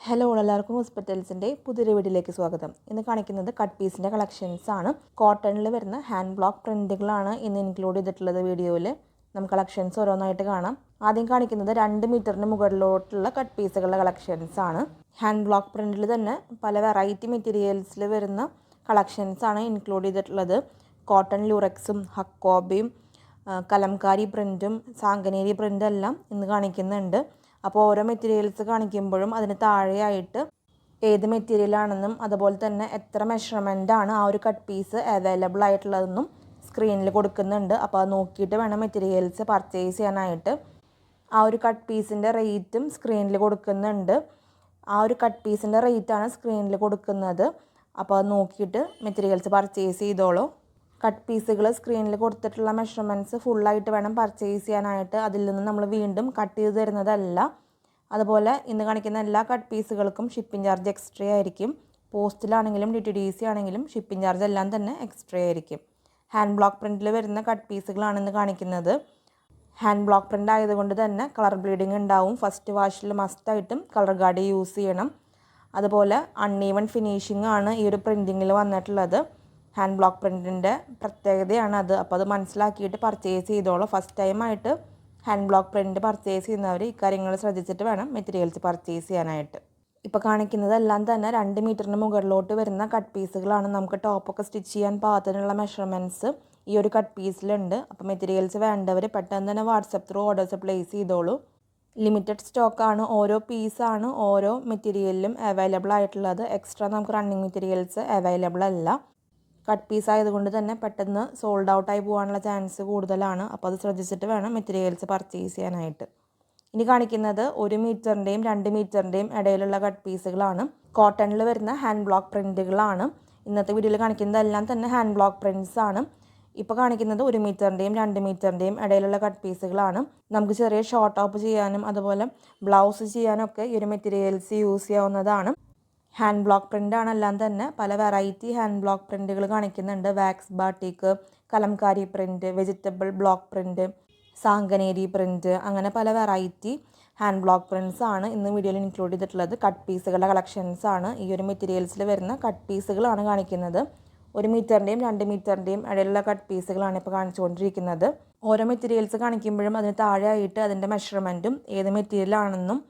Hello എല്ലാവർക്കും ഹോസ്പിറ്റൽസിൻ്റെ പുതിയൊരു വീഡിയോയിലേക്ക് സ്വാഗതം. ഇന്ന് കാണിക്കുന്നത് കട്ട് പീസിൻ്റെ കളക്ഷൻസ് ആണ്. കോട്ടണിൽ വരുന്ന ഹാൻഡ് ബ്ലോക്ക് പ്രിൻറ്റുകളാണ് ഇന്ന് ഇൻക്ലൂഡ് ചെയ്തിട്ടുള്ളത്. വീഡിയോയിൽ നമുക്ക് കളക്ഷൻസ് ഓരോന്നായിട്ട് കാണാം. ആദ്യം കാണിക്കുന്നത് 2 മീറ്ററിന് മുകളിലോട്ടുള്ള കട്ട് പീസുകളുടെ കളക്ഷൻസ് ആണ്. ഹാൻഡ് ബ്ലോക്ക് പ്രിൻറ്റിൽ തന്നെ പല വെറൈറ്റി മെറ്റീരിയൽസിൽ വരുന്ന കളക്ഷൻസ് ആണ് ഇൻക്ലൂഡ് ചെയ്തിട്ടുള്ളത്. കോട്ടൺ ലൂറക്സും ഹക്കോബയും കലംകാരി പ്രിൻറ്റും സാങ്കനേരി പ്രിൻറ്റും എല്ലാം ഇന്ന് കാണിക്കുന്നുണ്ട്. അപ്പോൾ ഓരോ മെറ്റീരിയൽസ് കാണിക്കുമ്പോഴും അതിന് താഴെയായിട്ട് ഏത് മെറ്റീരിയലാണെന്നും അതുപോലെ തന്നെ എത്ര മെഷർമെൻ്റാണ് ആ ഒരു കട്ട് പീസ് അവൈലബിൾ ആയിട്ടുള്ളതെന്നും സ്ക്രീനിൽ കൊടുക്കുന്നുണ്ട്. അപ്പോൾ അത് നോക്കിയിട്ട് വേണം മെറ്റീരിയൽസ് പർച്ചേസ് ചെയ്യാനായിട്ട്. ആ ഒരു കട്ട് പീസിൻ്റെ റേറ്റും സ്ക്രീനിൽ കൊടുക്കുന്നുണ്ട്. ആ ഒരു കട്ട് പീസിൻ്റെ റേറ്റാണ് സ്ക്രീനിൽ കൊടുക്കുന്നത്. അപ്പോൾ അത് നോക്കിയിട്ട് മെറ്റീരിയൽസ് പർച്ചേസ് ചെയ്തോളൂ. കട്ട് പീസുകൾ സ്ക്രീനിൽ കൊടുത്തിട്ടുള്ള മെഷർമെൻറ്റ്സ് ഫുള്ളായിട്ട് വേണം പർച്ചേസ് ചെയ്യാനായിട്ട്. അതിൽ നിന്ന് നമ്മൾ വീണ്ടും കട്ട് ചെയ്ത് തരുന്നതല്ല. അതുപോലെ ഇന്ന് കാണിക്കുന്ന എല്ലാ കട്ട് പീസുകൾക്കും ഷിപ്പിംഗ് ചാർജ് എക്സ്ട്രാ ആയിരിക്കും. പോസ്റ്റിലാണെങ്കിലും DTDC ആണെങ്കിലും ഷിപ്പിംഗ് ചാർജ് എല്ലാം തന്നെ എക്സ്ട്രാ ആയിരിക്കും. ഹാൻഡ് ബ്ലോക്ക് പ്രിൻറ്റിൽ വരുന്ന കട്ട് പീസുകളാണ് ഇന്ന് കാണിക്കുന്നത്. ഹാൻഡ് ബ്ലോക്ക് പ്രിൻ്റ് ആയതുകൊണ്ട് തന്നെ കളർ ബ്ലീഡിങ് ഉണ്ടാവും. ഫസ്റ്റ് വാഷിൽ മസ്റ്റായിട്ടും കളർ ഗാർഡ് യൂസ് ചെയ്യണം. അതുപോലെ അൺഈവൺ ഫിനിഷിംഗ് ആണ് ഈ ഒരു പ്രിൻറ്റിങ്ങിൽ വന്നിട്ടുള്ളത്. ഹാൻഡ് ബ്ലോക്ക് പ്രിൻറ്റിൻ്റെ പ്രത്യേകതയാണ് അത്. അപ്പോൾ അത് മനസ്സിലാക്കിയിട്ട് പർച്ചേസ് ചെയ്തോളൂ. ഫസ്റ്റ് ടൈമായിട്ട് ഹാൻഡ് ബ്ലോക്ക് പ്രിൻറ്റ് പർച്ചേസ് ചെയ്യുന്നവർ ഇക്കാര്യങ്ങൾ ശ്രദ്ധിച്ചിട്ട് വേണം മെറ്റീരിയൽസ് പർച്ചേസ് ചെയ്യാനായിട്ട്. ഇപ്പോൾ കാണിക്കുന്നതെല്ലാം തന്നെ 2 മീറ്ററിന് മുകളിലോട്ട് വരുന്ന കട്ട് പീസുകളാണ്. നമുക്ക് ടോപ്പൊക്കെ സ്റ്റിച്ച് ചെയ്യാൻ പാകത്തിനുള്ള മെഷർമെൻറ്റ്സ് ഈ ഒരു കട്ട് പീസിലുണ്ട്. അപ്പോൾ മെറ്റീരിയൽസ് വേണ്ടവർ പെട്ടെന്ന് തന്നെ വാട്സപ്പ് ത്രൂ ഓർഡേഴ്സ് പ്ലേസ് ചെയ്തോളൂ. ലിമിറ്റഡ് സ്റ്റോക്കാണ്. ഓരോ പീസാണ് ഓരോ മെറ്റീരിയലിലും അവൈലബിൾ ആയിട്ടുള്ളത്. എക്സ്ട്രാ നമുക്ക് റണ്ണിങ് മെറ്റീരിയൽസ് അവൈലബിൾ അല്ല. കട്ട് പീസ് ആയതുകൊണ്ട് തന്നെ പെട്ടെന്ന് സോൾഡ് ഔട്ടായി പോകാനുള്ള ചാൻസ് കൂടുതലാണ്. അപ്പോൾ അത് ശ്രദ്ധിച്ചിട്ട് വേണം മെറ്റീരിയൽസ് പർച്ചേസ് ചെയ്യാനായിട്ട്. ഇനി കാണിക്കുന്നത് 1 മീറ്ററിൻ്റെയും 2 മീറ്ററിൻ്റെയും ഇടയിലുള്ള കട്ട് പീസുകളാണ്. കോട്ടണിൽ വരുന്ന ഹാൻഡ് ബ്ലോക്ക് പ്രിൻറ്റുകളാണ്. ഇന്നത്തെ വീഡിയോയിൽ കാണിക്കുന്നതെല്ലാം തന്നെ ഹാൻഡ് ബ്ലോക്ക് പ്രിൻറ്റ്സ് ആണ്. ഇപ്പോൾ കാണിക്കുന്നത് 1 മീറ്ററിൻ്റെയും 2 മീറ്ററിൻ്റെയും ഇടയിലുള്ള കട്ട് പീസുകളാണ്. നമുക്ക് ചെറിയ ഷോർട്ട് ടോപ്പ് ചെയ്യാനും അതുപോലെ ബ്ലൗസ് ചെയ്യാനൊക്കെ ഈ ഒരു മെറ്റീരിയൽസ് യൂസ് ചെയ്യാവുന്നതാണ്. ഹാൻഡ് ബ്ലോക്ക് പ്രിൻ്റാണ് എല്ലാം തന്നെ. പല വെറൈറ്റി ഹാൻഡ് ബ്ലോക്ക് പ്രിൻറ്റുകൾ കാണിക്കുന്നുണ്ട്. Wax batik, Kalamkari print, vegetable block print, Sanganeri print, അങ്ങനെ പല വെറൈറ്റി ഹാൻഡ് ബ്ലോക്ക് പ്രിൻറ്റ്സ് ആണ് ഇന്ന് വീഡിയോയിൽ ഇൻക്ലൂഡ് ചെയ്തിട്ടുള്ളത്. കട്ട് പീസുകളുടെ കളക്ഷൻസ് ആണ്. ഈ ഒരു മെറ്റീരിയൽസിൽ വരുന്ന കട്ട് പീസുകളാണ് കാണിക്കുന്നത്. 1 മീറ്ററിൻ്റെയും 2 മീറ്ററിൻ്റെയും ഇടയിലുള്ള കട്ട് പീസുകളാണ് ഇപ്പോൾ കാണിച്ചുകൊണ്ടിരിക്കുന്നത്. ഓരോ മെറ്റീരിയൽസ് കാണിക്കുമ്പോഴും അതിന് താഴെയായിട്ട് അതിൻ്റെ മെഷർമെൻറ്റും ഏത് മെറ്റീരിയലാണെന്നും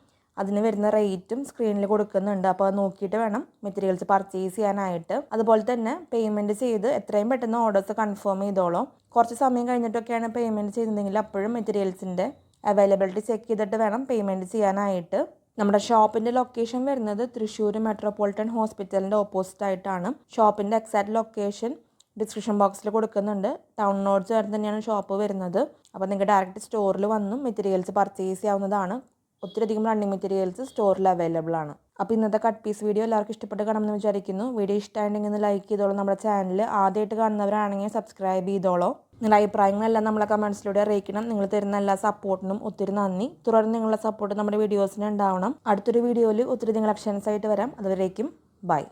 അതിന് വരുന്ന റേറ്റും സ്ക്രീനിൽ കൊടുക്കുന്നുണ്ട്. അപ്പോൾ അത് നോക്കിയിട്ട് വേണം മെറ്റീരിയൽസ് പർച്ചേസ് ചെയ്യാനായിട്ട്. അതുപോലെ തന്നെ പേയ്മെൻറ്റ് ചെയ്ത് എത്രയും പെട്ടെന്ന് ഓർഡേഴ്സ് കൺഫേം ചെയ്തോളൂ. കുറച്ച് സമയം കഴിഞ്ഞിട്ടൊക്കെയാണ് പേയ്മെൻറ്റ് ചെയ്തിട്ടുണ്ടെങ്കിൽ അപ്പോഴും മെറ്റീരിയൽസിൻ്റെ അവൈലബിലിറ്റി ചെക്ക് ചെയ്തിട്ട് വേണം പേയ്മെൻറ്റ് ചെയ്യാനായിട്ട്. നമ്മുടെ ഷോപ്പിൻ്റെ ലൊക്കേഷൻ വരുന്നത് തൃശ്ശൂർ മെട്രോപൊളിറ്റൻ ഹോസ്പിറ്റലിൻ്റെ ഓപ്പോസിറ്റ് ആയിട്ടാണ്. ഷോപ്പിൻ്റെ എക്സാക്ട് ലൊക്കേഷൻ ഡിസ്ക്രിപ്ഷൻ ബോക്സിൽ കൊടുക്കുന്നുണ്ട്. ടൗണിനോട് ചേർന്ന് തന്നെയാണ് ഷോപ്പ് വരുന്നത്. അപ്പോൾ നിങ്ങൾക്ക് ഡയറക്റ്റ് സ്റ്റോറിൽ വന്നും മെറ്റീരിയൽസ് പർച്ചേസ് ചെയ്യാവുന്നതാണ്. ഒത്തിരിയധികം റണ്ണിങ് മെറ്റീരിയൽസ് സ്റ്റോറിൽ അവൈലബിൾ ആണ്. അപ്പോൾ ഇന്നത്തെ കട്ട് പീസ് വീഡിയോ എല്ലാവർക്കും ഇഷ്ടപ്പെട്ട് കാണുമെന്ന് വിചാരിക്കുന്നു. വീഡിയോ ഇഷ്ടമായിട്ടുണ്ടെങ്കിൽ ഒന്ന് ലൈക്ക് ചെയ്തോളൂ. നമ്മുടെ ചാനൽ ആദ്യമായിട്ട് കാണുന്നവരാണെങ്കിൽ സബ്സ്ക്രൈബ് ചെയ്തോളൂ. നിങ്ങളുടെ അഭിപ്രായങ്ങളെല്ലാം നമ്മളെ കമൻസിലൂടെ അറിയിക്കണം. നിങ്ങൾ തരുന്ന എല്ലാ സപ്പോർട്ടിനും ഒത്തിരി നന്ദി. തുടർന്ന് നിങ്ങളുടെ സപ്പോർട്ട് നമ്മുടെ വീഡിയോസിന് ഉണ്ടാവണം. അടുത്തൊരു വീഡിയോയിൽ ഒത്തിരി കളക്ഷൻസ് ആയിട്ട് വരാം. അതുവരേക്കും ബൈ.